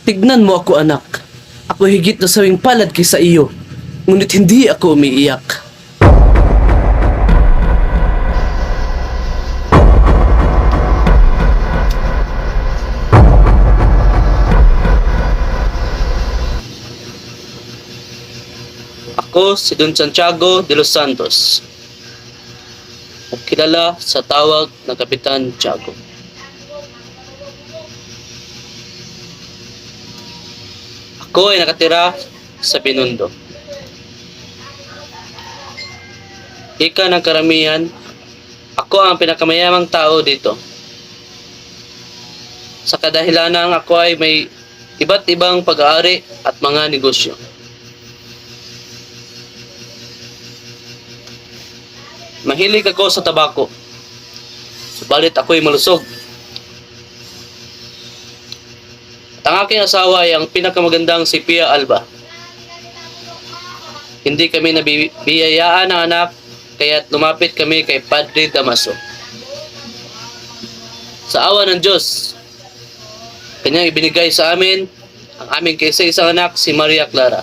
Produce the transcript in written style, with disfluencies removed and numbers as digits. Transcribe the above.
Tignan mo ako anak. Ako higit na sawing palad kaysa iyo. Ngunit hindi ako umiiyak. Ako si Don Santiago de los Santos, o kilala sa tawag na Kapitan Tiago. Ako ay nakatira sa Binondo. Ika ng karamihan, ako ang pinakamayamang tao dito. Sa kadahilanang ako ay may iba't ibang pag-aari at mga negosyo. Mahilig ako sa tabako, subalit ako'y malusog. At ang aking asawa ay ang pinakamagandang si Pia Alba. Hindi kami nabiyayaan ng anak, kaya't lumapit kami kay Padre Damaso. Sa awa ng Diyos, kanyang ibinigay sa amin ang aming kaisa-isang anak, si Maria Clara.